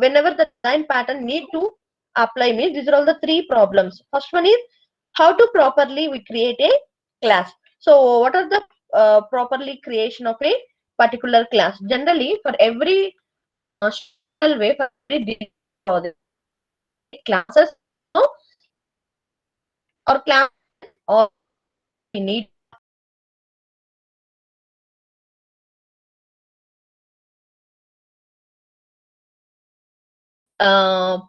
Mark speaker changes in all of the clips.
Speaker 1: whenever the design pattern need to apply means these are all the three problems. First one is how to properly we create a class. So what are the properly creation of a particular class? Generally, for every structural way, for every design project, we create classes also, or class or we need to apply the uh,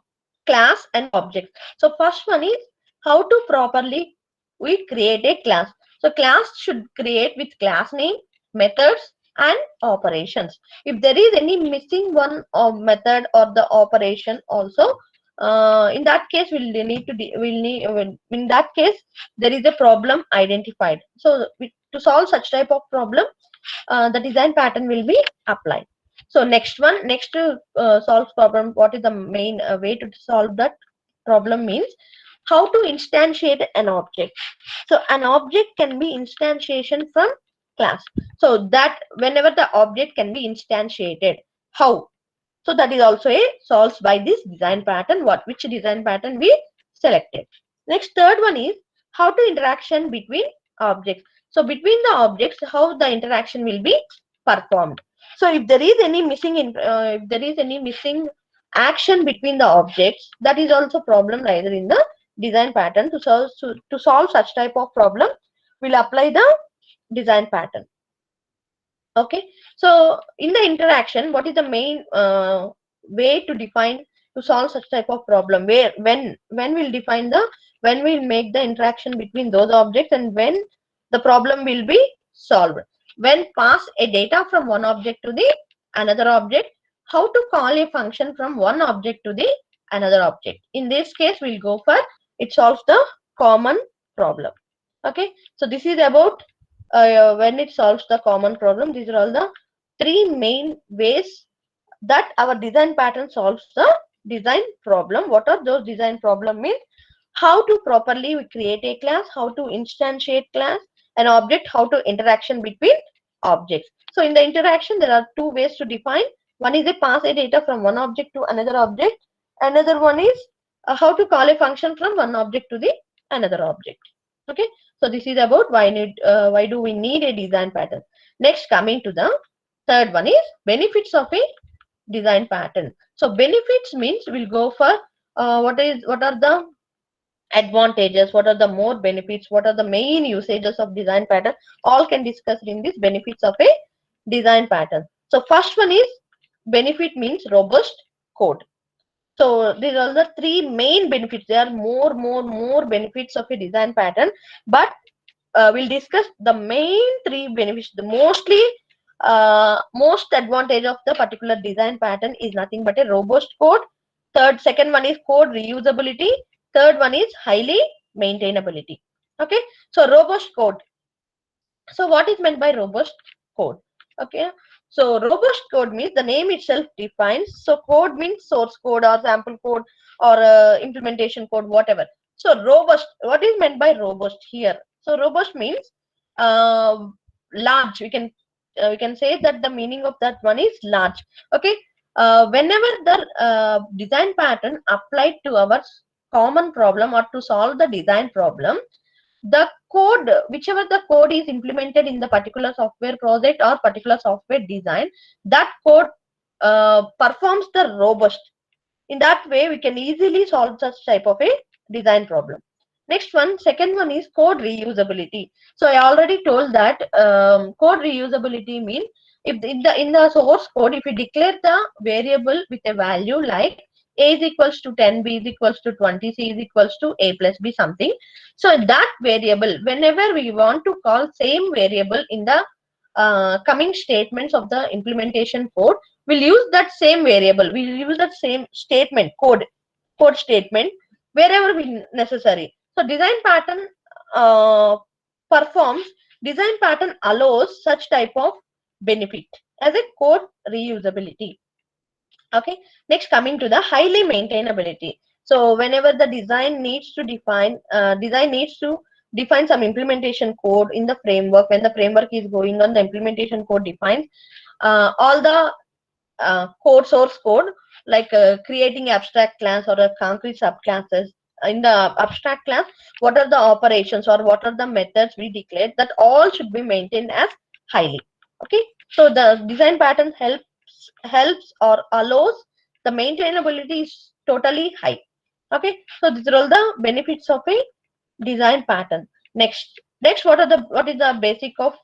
Speaker 1: class and objects. So first one is how to properly we create a class. So class should create with class name, methods and operations. If there is any missing one of method or the operation also, in that case we'll need to in that case there is a problem identified. So to solve such type of problem, the design pattern will be applied. So next to solve problem, what is the main way to solve that problem means how to instantiate an object. So an object can be instantiation from class. So that whenever the object can be instantiated, how? So that is also a solves by this design pattern. Which design pattern we selected. Next, third one is how to interaction between objects. So between the objects, how the interaction will be performed. So if there is any if there is any missing action between the objects, that is also problem rather in the design pattern. To solve such type of problem, we'll apply the design pattern. Okay, so in the interaction, what is the main way to define to solve such type of problem? Where when we'll define the when we'll make the interaction between those objects and when the problem will be solved. When pass a data from one object to the another object, how to call a function from one object to the another object. In this case, we'll go for it solves the common problem. Okay, so this is about when it solves the common problem. These are all the three main ways that our design pattern solves the design problem. What are those design problem means? How to properly we create a class, how to instantiate class, an object, how to interaction between objects. So in the interaction, there are two ways to define. One is a pass a data from one object to another object. Another one is how to call a function from one object to the another object. Okay, so this is about why do we need a design pattern. Next, coming to the third one is benefits of a design pattern. So benefits means we'll go for what are the advantages, what are the more benefits, what are the main usages of design pattern, all can discuss in this benefits of a design pattern. So first one is benefit means robust code. So these are the three main benefits. There are more benefits of a design pattern, but we'll discuss the main three benefits. The most advantage of the particular design pattern is nothing but a robust code. Second one is code reusability. Third one is highly maintainability. Okay, so robust code. So what is meant by robust code? Okay, so robust code means the name itself defines. So code means source code or sample code or implementation code, whatever. So robust, what is meant by robust here? So robust means uh, large. We can say that the meaning of that one is large. Okay, whenever the design pattern applied to our common problem or to solve the design problem, the code, whichever the code is implemented in the particular software project or particular software design, that code performs the robust. In that way, we can easily solve such type of a design problem. Next one, second one is code reusability. So I already told that code reusability means if in the source code, if we declare the variable with a value like a is equals to 10, b is equals to 20, c is equals to a plus b something. So that variable, whenever we want to call same variable in the coming statements of the implementation code, we'll use that same variable. We'll use that same statement code statement wherever we necessary. So design pattern uh, performs design pattern allows such type of benefit as a code reusability. Okay, next coming to the highly maintainability. So whenever the design needs to define some implementation code in the framework. When the framework is going on, the implementation code defines all the code, source code, like creating abstract class or a concrete subclasses. In the abstract class, what are the operations or what are the methods we declared, that all should be maintained as highly. Okay, so the design pattern helps or allows the maintainability is totally high. Okay, so these are all the benefits of a design pattern. Next, what is the basic of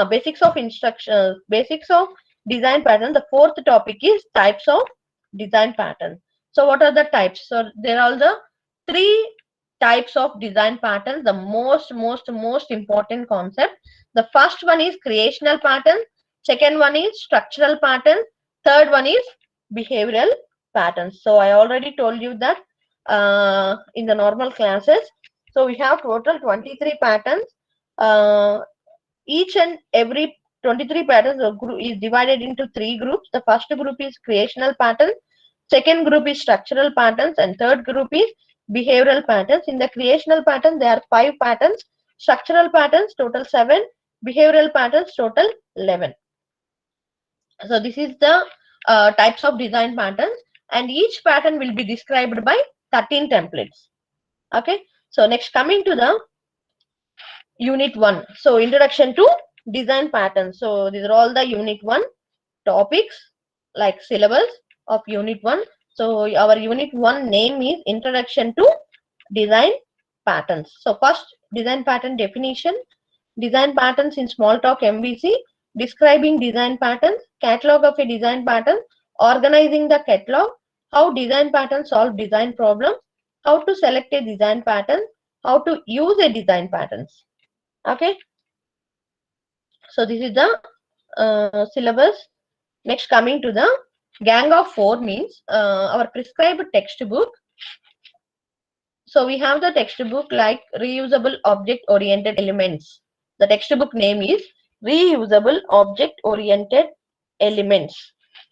Speaker 1: basics of instructions, basics of design pattern. The fourth topic is types of design pattern. So what are the types? So there are the three types of design patterns. The most important concept. The first one is creational pattern. Second one is structural pattern. Third one is behavioral patterns. So I already told you that in the normal classes. So we have total 23 patterns. Each and every 23 patterns is divided into three groups. The first group is creational patterns, second group is structural patterns, and third group is behavioral patterns. In the creational pattern, there are 5 patterns, structural patterns total 7, behavioral patterns total 11. So this is the types of design patterns, and each pattern will be described by 13 templates. Okay, so next, coming to the unit 1. So introduction to design patterns. So these are all the unit 1 topics, like syllabus of unit 1. So our unit 1 name is introduction to design patterns. So first, design pattern definition, design patterns in Smalltalk MVC, describing design patterns, catalog of a design pattern, organizing the catalog, how design patterns solve design problems, how to select a design pattern, how to use a design patterns. Okay, so this is the syllabus. Next, coming to the gang of 4 means our prescribed textbook. So we have the textbook like reusable object oriented elements. The textbook name is reusable object oriented elements.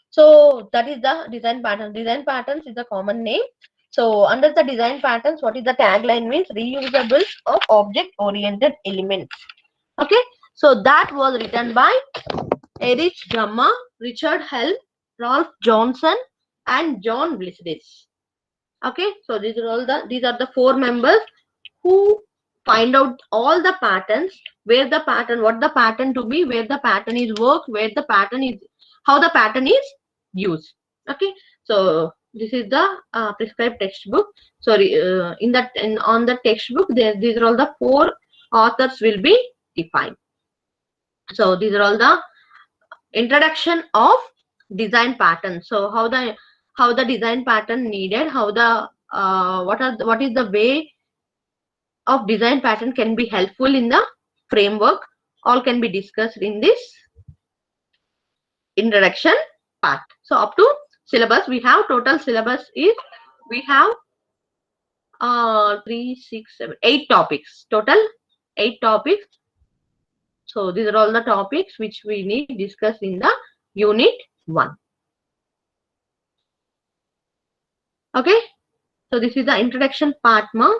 Speaker 1: So that is the design pattern. Design patterns is the common name. So under the design patterns, what is the tagline means? Reusable of object oriented elements. Okay, so that was written by Erich Gamma, Richard Hell, Ralph Johnson, and John Blissdis. Okay, so these are the 4 members who find out all the patterns, where the pattern, what the pattern to be, where the pattern is worked, where the pattern is, how the pattern is used. Okay, so this is the prescribed textbook. Sorry, on the textbook, these are all the 4 authors will be defined. So these are all the introduction of design pattern. So how the design pattern needed, how the what is the way of design pattern can be helpful in the framework, all can be discussed in this introduction part. So up to syllabus, we have total syllabus is, we have 3, 6, 7, 8 topics, total 8 topics. So these are all the topics which we need discussed in the unit 1. Okay, so this is the introduction part ma.